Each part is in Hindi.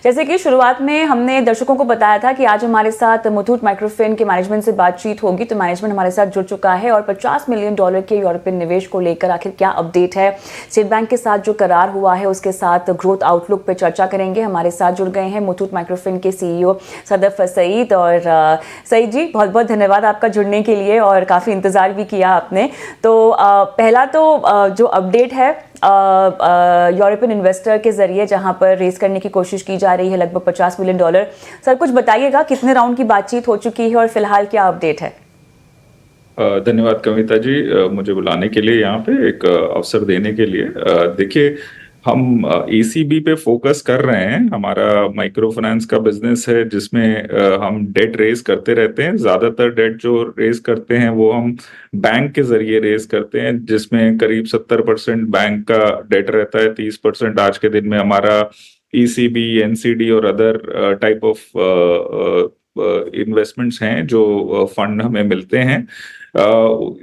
जैसे कि शुरुआत में हमने दर्शकों को बताया था कि आज हमारे साथ मुथूट माइक्रोफिन के मैनेजमेंट से बातचीत होगी, तो मैनेजमेंट हमारे साथ जुड़ चुका है और $50 मिलियन के यूरोपियन निवेश को लेकर आखिर क्या अपडेट है, स्टेट बैंक के साथ जो करार हुआ है उसके साथ ग्रोथ आउटलुक पे चर्चा करेंगे। हमारे साथ जुड़ गए हैं मुथूट माइक्रोफिन के CEO सदफ सईद। और सईद जी, बहुत बहुत धन्यवाद आपका जुड़ने के लिए और काफ़ी इंतज़ार भी किया आपने। तो पहला तो जो अपडेट है यूरोपियन इन्वेस्टर के जरिए जहां पर रेस करने की कोशिश की जा रही है लगभग $50 मिलियन। सर कुछ बताइएगा, कितने राउंड की बातचीत हो चुकी है और फिलहाल क्या अपडेट है? धन्यवाद कविता जी, मुझे बुलाने के लिए, यहाँ पे एक अवसर देने के लिए। देखिए, हम ECB पे फोकस कर रहे हैं। हमारा माइक्रो फाइनेंस का बिजनेस है जिसमें हम डेट रेज करते रहते हैं। ज्यादातर डेट जो रेज करते हैं वो हम बैंक के जरिए रेज करते हैं, जिसमें करीब 70% बैंक का डेट रहता है, 30% आज के दिन में हमारा ECB, NCD और अदर टाइप ऑफ इन्वेस्टमेंट्स हैं जो फंड हमें मिलते हैं।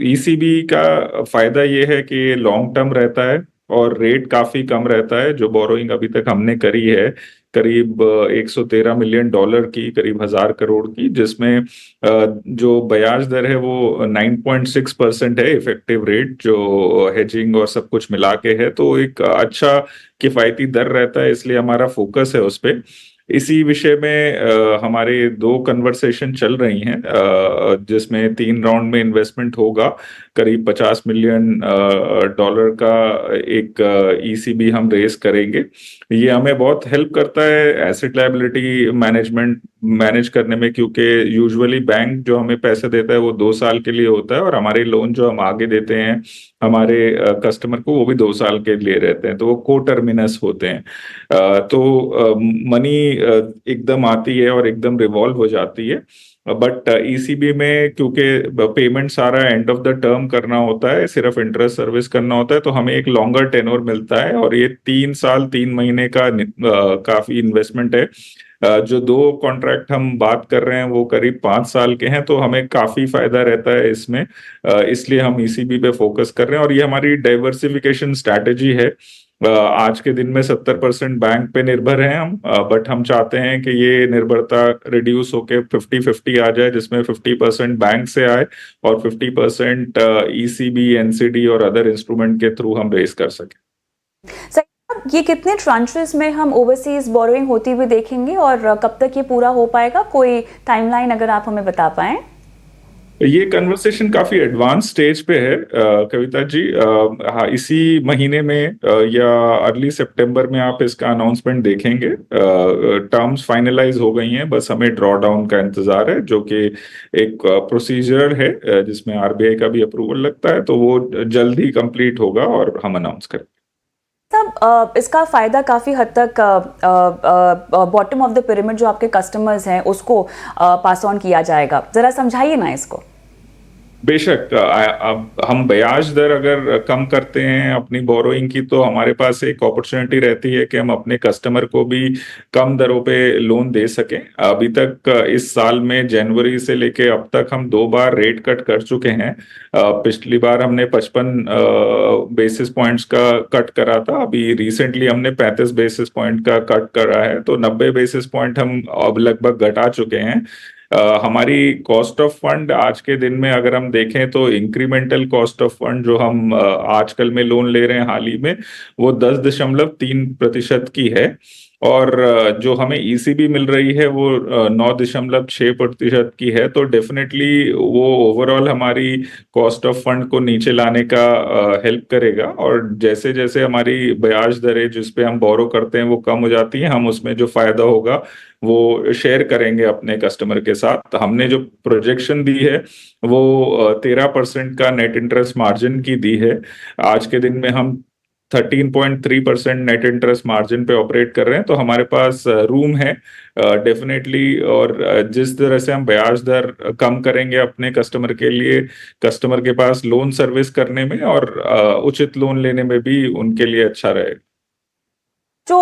ECB का फायदा ये है कि ये लॉन्ग टर्म रहता है और रेट काफी कम रहता है। जो बोरोइंग अभी तक हमने करी है करीब $113 मिलियन की, करीब 1,000 करोड़ की, जिसमें जो ब्याज दर है वो 9.6% है, इफेक्टिव रेट जो हेजिंग और सब कुछ मिला के है। तो एक अच्छा किफायती दर रहता है, इसलिए हमारा फोकस है उस पे। इसी विषय में हमारे 2 कन्वर्सेशन चल रही हैं, जिसमें 3 राउंड में इन्वेस्टमेंट होगा। करीब $50 मिलियन का एक ECB हम रेस करेंगे। ये हमें बहुत हेल्प करता है एसेट लायबिलिटी मैनेजमेंट मैनेज करने में, क्योंकि यूजुअली बैंक जो हमें पैसे देता है वो 2 साल के लिए होता है और हमारे लोन जो हम आगे देते हैं हमारे कस्टमर को वो भी 2 साल के लिए रहते हैं, तो वो कोटर्मिनस होते हैं। तो मनी एकदम आती है और एकदम रिवॉल्व हो जाती है। बट ECB में क्योंकि पेमेंट सारा एंड ऑफ द टर्म करना होता है, सिर्फ इंटरेस्ट सर्विस करना होता है, तो हमें एक लॉन्गर टेन्योर मिलता है और ये 3 साल 3 महीने का काफी इन्वेस्टमेंट है। जो 2 कॉन्ट्रैक्ट हम बात कर रहे हैं वो करीब 5 साल के हैं, तो हमें काफी फायदा रहता है इसमें। इसलिए हम ECB पे फोकस कर रहे हैं और ये हमारी डाइवर्सिफिकेशन स्ट्रैटेजी है। आज के दिन में 70% बैंक पे निर्भर हैं हम, बट हम चाहते हैं कि ये निर्भरता रिड्यूस होके 50-50 आ जाए, जिसमें 50% बैंक से आए और 50% ECB, NCD और अदर इंस्ट्रूमेंट के थ्रू हम रेस कर सकें। ये कितने ट्रांचेस में हम ओवरसीज बोरोइंग होती हुई देखेंगे और कब तक ये पूरा हो पाएगा? कोई टाइमलाइन अगर आप हमें बता पाएं। ये कन्वर्सेशन काफी एडवांस स्टेज पे है कविता जी। हाँ, इसी महीने में या अर्ली सितंबर में आप इसका अनाउंसमेंट देखेंगे। टर्म्स फाइनलाइज हो गई हैं, बस हमें ड्रॉ डाउन का इंतजार है, जो कि एक प्रोसीजर है जिसमें RBI का भी अप्रूवल लगता है, तो वो जल्द ही कंप्लीट होगा और हम अनाउंस करेंगे। तब इसका फायदा काफी हद तक बॉटम ऑफ द पिरामिड जो आपके कस्टमर्स हैं उसको पास ऑन किया जाएगा। जरा समझाइए ना इसको। बेशक, अब हम ब्याज दर अगर कम करते हैं अपनी बोरोइंग की, तो हमारे पास एक अपॉर्चुनिटी रहती है कि हम अपने कस्टमर को भी कम दरों पे लोन दे सकें। अभी तक इस साल में जनवरी से लेके अब तक हम 2 बार रेट कट कर चुके हैं। पिछली बार हमने 55 बेसिस पॉइंट्स का कट करा था, अभी रिसेंटली हमने 35 बेसिस पॉइंट का कट करा है, तो 90 बेसिस पॉइंट हम अब लगभग घटा चुके हैं। हमारी कॉस्ट ऑफ फंड आज के दिन में अगर हम देखें तो इंक्रीमेंटल कॉस्ट ऑफ फंड जो हम आजकल में लोन ले रहे हैं हाल ही में, वो 10.3% की है। और जो हमें ECB मिल रही है वो 9.6% की है। तो डेफिनेटली वो ओवरऑल हमारी कॉस्ट ऑफ फंड को नीचे लाने का हेल्प करेगा। और जैसे जैसे हमारी ब्याज दरें जिस पे हम बोरो करते हैं वो कम हो जाती हैं, हम उसमें जो फायदा होगा वो शेयर करेंगे अपने कस्टमर के साथ। हमने जो प्रोजेक्शन दी है वो 13% का नेट इंटरेस्ट मार्जिन की दी है। आज के दिन में हम 13.3% नेट इंटरेस्ट मार्जिन पे ऑपरेट कर रहे हैं, तो हमारे पास रूम है डेफिनेटली। और जिस तरह से हम ब्याज दर कम करेंगे अपने कस्टमर के लिए, कस्टमर के पास लोन सर्विस करने में और उचित लोन लेने में भी उनके लिए अच्छा रहेगा। जो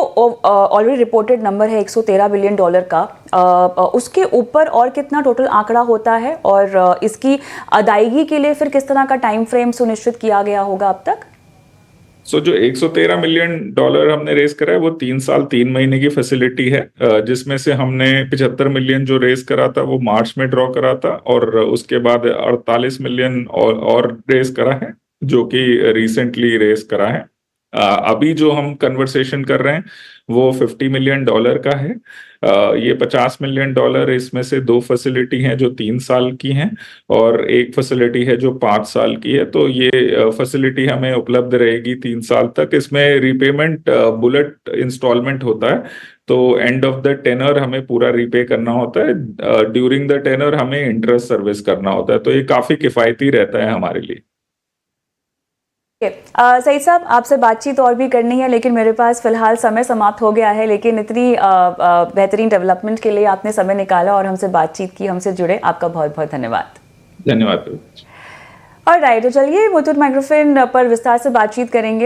ऑलरेडी रिपोर्टेड नंबर है $113 बिलियन का, उसके ऊपर और कितना टोटल आंकड़ा होता है और इसकी अदायगी के लिए फिर किस तरह का टाइम फ्रेम सुनिश्चित किया गया होगा अब तक? जो 113 मिलियन डॉलर हमने रेस करा है वो 3 साल 3 महीने की फैसिलिटी है, जिसमें से हमने 75 मिलियन जो रेस करा था वो मार्च में ड्रॉ करा था, और उसके बाद 48 मिलियन और रेस करा है जो कि रिसेंटली रेस करा है। अभी जो हम कन्वर्सेशन कर रहे हैं वो 50 मिलियन डॉलर का है। ये 50 मिलियन डॉलर, इसमें से 2 फैसिलिटी हैं जो 3 साल की हैं और एक फैसिलिटी है जो 5 साल की है। तो ये फैसिलिटी हमें उपलब्ध रहेगी 3 साल तक। इसमें रीपेमेंट बुलेट इंस्टॉलमेंट होता है, तो एंड ऑफ द टेनर हमें पूरा रीपे करना होता है, ड्यूरिंग द टेनर हमें इंटरेस्ट सर्विस करना होता है। तो ये काफी किफायती रहता है हमारे लिए। सईद साहब, आपसे बातचीत और भी करनी है लेकिन मेरे पास फिलहाल समय समाप्त हो गया है, लेकिन इतनी बेहतरीन डेवलपमेंट के लिए आपने समय निकाला और हमसे बातचीत की, हमसे जुड़े, आपका बहुत बहुत धन्यवाद। धन्यवाद। और राइट, तो चलिए मुथूट माइक्रोफिन पर विस्तार से बातचीत करेंगे।